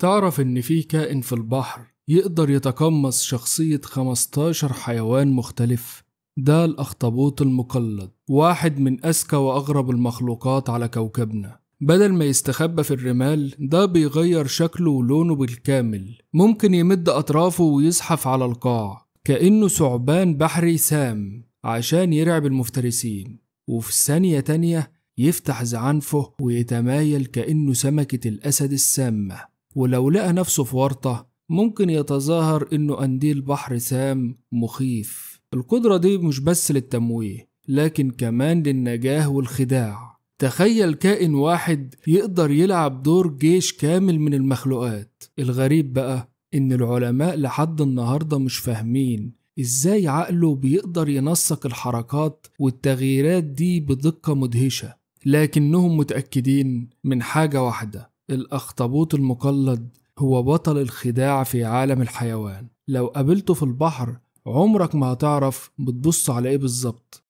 تعرف إن في كائن في البحر يقدر يتقمص شخصية 15 حيوان مختلف؟ ده الأخطبوط المقلد، واحد من أذكى وأغرب المخلوقات على كوكبنا. بدل ما يستخبى في الرمال، ده بيغير شكله ولونه بالكامل. ممكن يمد أطرافه ويزحف على القاع كأنه ثعبان بحري سام عشان يرعب المفترسين، وفي ثانية تانية يفتح زعنفه ويتمايل كأنه سمكة الأسد السامة. ولو لقى نفسه في ورطة ممكن يتظاهر إنه قنديل بحر سام مخيف. القدرة دي مش بس للتمويه لكن كمان للنجاة والخداع. تخيل كائن واحد يقدر يلعب دور جيش كامل من المخلوقات. الغريب بقى إن العلماء لحد النهاردة مش فاهمين إزاي عقله بيقدر ينسق الحركات والتغييرات دي بدقة مدهشة، لكنهم متأكدين من حاجة واحدة: الأخطبوط المقلد هو بطل الخداع في عالم الحيوان. لو قابلته في البحر عمرك ما هتعرف بتبص على إيه بالظبط.